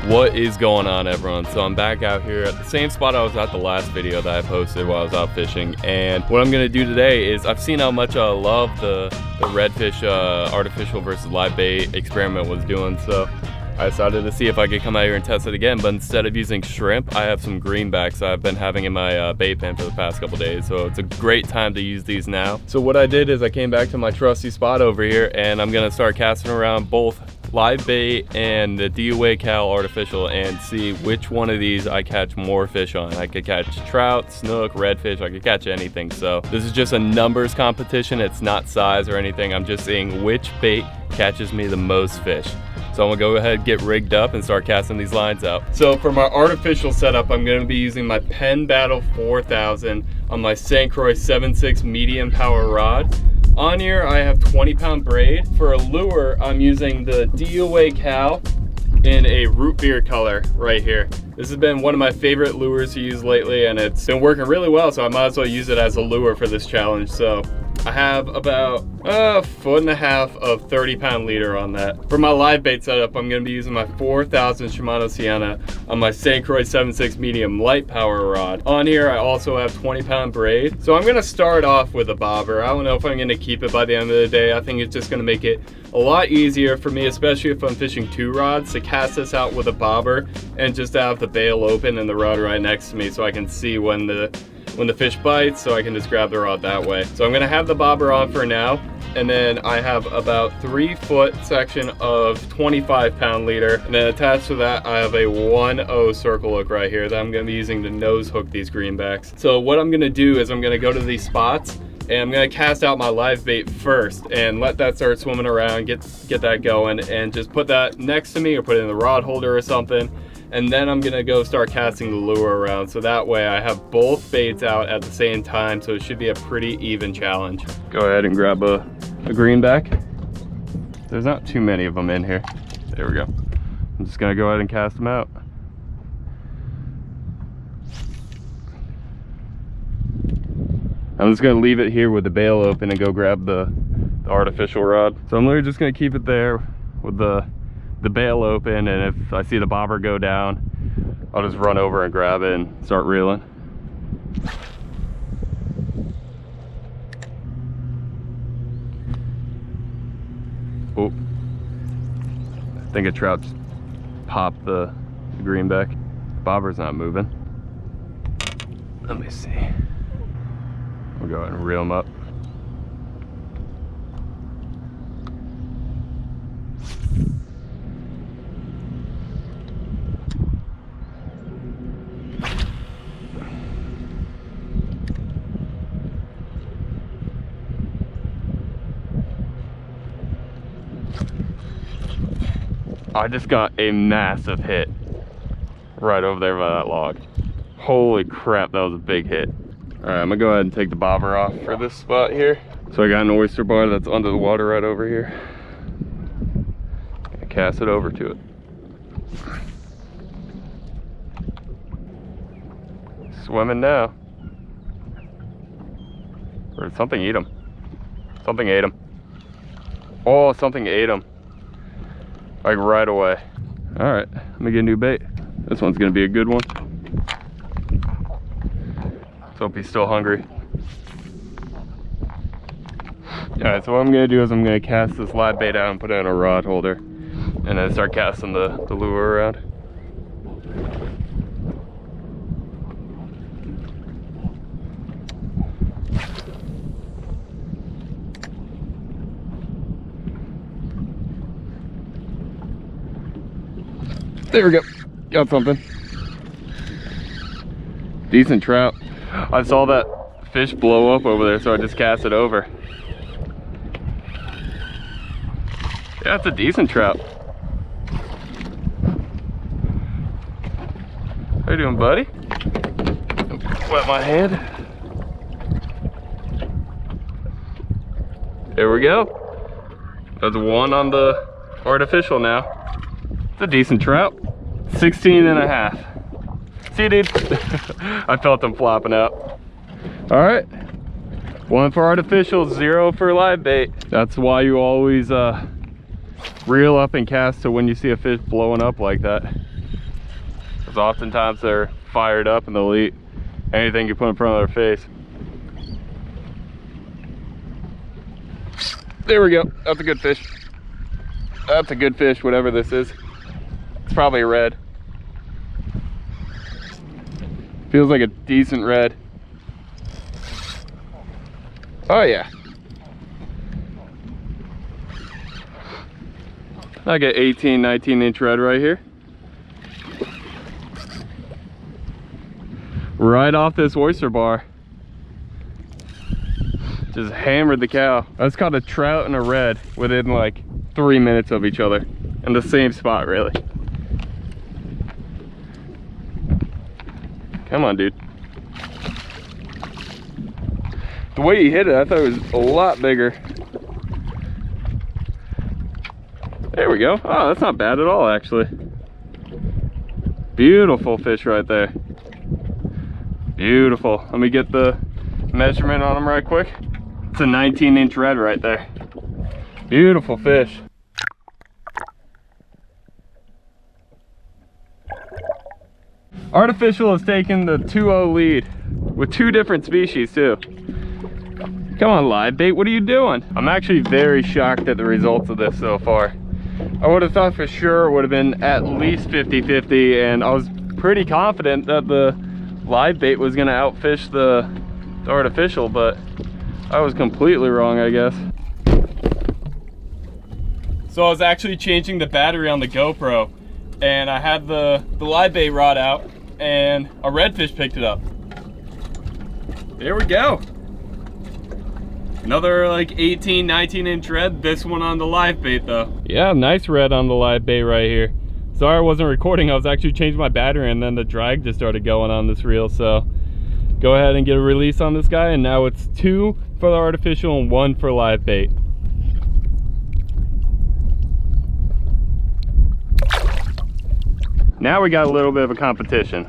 What is going on, everyone? So I'm back out here at the same spot I was at the last video that I posted while I was out fishing, and what I'm gonna do today is I've seen how much I love the redfish artificial versus live bait experiment was doing, so I decided to see if I could come out here and test it again, but instead of using shrimp, I have some greenbacks I've been having in my bait pen for the past couple days, so it's a great time to use these now. So what I did is I came back to my trusty spot over here, and I'm gonna start casting around both live bait and the D.O.A. C.A.L. artificial and see which one of these I catch more fish on. I could catch trout, snook, redfish, I could catch anything. So this is just a numbers competition. It's not size or anything. I'm just seeing which bait catches me the most fish. So I'm gonna go ahead, get rigged up and start casting these lines out. So for my artificial setup, I'm gonna be using my Penn Battle 4000 on my St. Croix 7.6 medium power rod. On here, I have 20-pound braid. For a lure, I'm using the D.O.A. C.A.L. in a root beer color right here. This has been one of my favorite lures to use lately, and it's been working really well, so I might as well use it as a lure for this challenge. So I have about a foot and a half of 30-pound leader on that. For my live bait setup, I'm gonna be using my 4000 Shimano Sienna on my St. Croix 7.6 medium light power rod. On here, I also have 20-pound braid. So I'm gonna start off with a bobber. I don't know if I'm gonna keep it by the end of the day. I think it's just gonna make it a lot easier for me, especially if I'm fishing two rods, to cast this out with a bobber and just have the bail open and the rod right next to me so I can see when the fish bites, so I can just grab the rod that way. So I'm gonna have the bobber on for now, and then I have about 3-foot section of 25-pound leader, and then attached to that I have a 1/0 circle hook right here that I'm gonna be using to nose hook these greenbacks. So what I'm gonna do is I'm gonna go to these spots and I'm gonna cast out my live bait first and let that start swimming around, get that going, and just put that next to me or put it in the rod holder or something. And then I'm gonna go start casting the lure around, so that way I have both baits out at the same time, so it should be a pretty even challenge. Go ahead and grab a greenback. There's not too many of them in here. There we go. I'm just gonna go ahead and cast them out. I'm just gonna leave it here with the bail open and go grab the artificial rod. So I'm literally just gonna keep it there with the bail open, and if I see the bobber go down, I'll just run over and grab it and start reeling. Oh, I think a trout just popped the greenback. Bobber's not moving. Let me see. We'll go ahead and reel him up. I just got a massive hit right over there by that log. Holy crap, that was a big hit. All right, I'm gonna go ahead and take the bobber off for this spot here. So I got an oyster bar that's under the water right over here. And cast it over to it. Swimming now. Or did something eat him? Something ate him. Oh, something ate him. Like right away. All right, let me get a new bait. This one's gonna be a good one. Let's hope he's still hungry. All right, so what I'm gonna do is I'm gonna cast this live bait out and put it in a rod holder, and then start casting the lure around. There we go, got something. Decent trout. I saw that fish blow up over there, so I just cast it over. Yeah, it's a decent trout. How you doing, buddy? Wet my head. There we go. That's one on the artificial now. It's a decent trout. 16 and a half. See, dude? I felt them flopping out. All right. 1 for artificial, 0 for live bait. That's why you always reel up and cast to when you see a fish blowing up like that. Because oftentimes they're fired up and they'll eat anything you put in front of their face. There we go. That's a good fish. That's a good fish, whatever this is. It's probably a red. Feels like a decent red. Oh yeah. I get 18, 19 inch red right here. Right off this oyster bar. Just hammered the cow. I just caught a trout and a red within like 3 minutes of each other. In the same spot, really. Come on, dude. The way he hit it, I thought it was a lot bigger. There we go. Oh, that's not bad at all, actually. Beautiful fish right there. Beautiful. Let me get the measurement on him right quick. It's a 19 inch red right there. Beautiful fish. Artificial has taken the 2-0 lead with 2 different species too. Come on, live bait, what are you doing? I'm actually very shocked at the results of this so far. I would have thought for sure it would have been at least 50-50, and I was pretty confident that the live bait was gonna outfish the artificial, but I was completely wrong, I guess. So I was actually changing the battery on the GoPro, and I had the live bait rod out, and a redfish picked it up. There we go. Another like 18, 19 inch red, this one on the live bait though. Yeah, nice red on the live bait right here. Sorry I wasn't recording, I was actually changing my battery and then the drag just started going on this reel, so go ahead and get a release on this guy, and now it's 2 for the artificial and 1 for live bait. Now we got a little bit of a competition.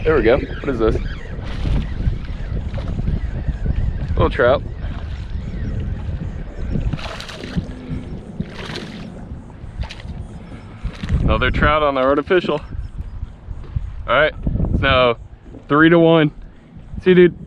There we go. What is this? Little trout. Another trout on the artificial. All right, it's now 3-1. See, dude.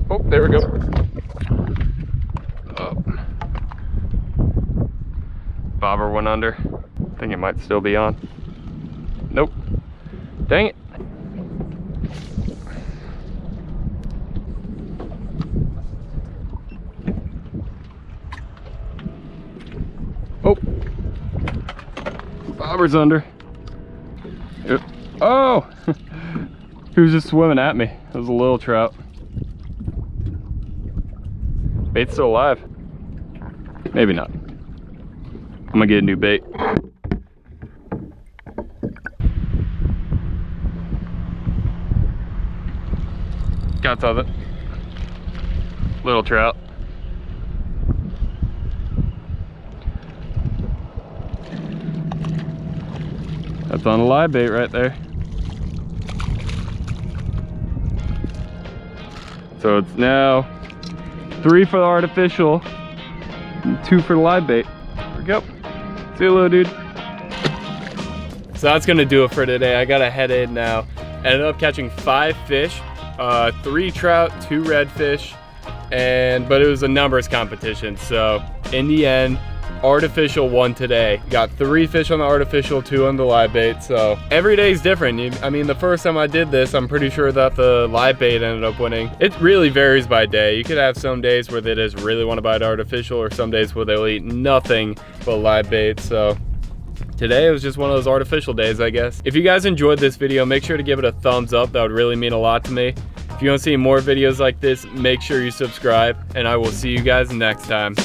Oh, there we go. Oh. Bobber went under. I think it might still be on. Nope. Dang it. Oh. Bobber's under. Yep. Oh! He was just swimming at me. It was a little trout. Bait's still alive. Maybe not. I'm gonna get a new bait. Got some of it. Little trout. That's on a live bait right there. So it's now 3 for the artificial, and 2 for the live bait. There we go. See you, little dude. So that's gonna do it for today. I gotta head in now. Ended up catching 5 fish, 3 trout, 2 redfish, but it was a numbers competition. So in the end, artificial won today. Got 3 fish on the artificial, 2 on the live bait. So every day is different. I mean, the first time I did this, I'm pretty sure that the live bait ended up winning. It really varies by day. You could have some days where they just really want to bite artificial, or some days where they'll eat nothing but live bait. So today it was just one of those artificial days, I guess. If you guys enjoyed this video, make sure to give it a thumbs up. That would really mean a lot to me. If you want to see more videos like this, make sure you subscribe, and I will see you guys next time.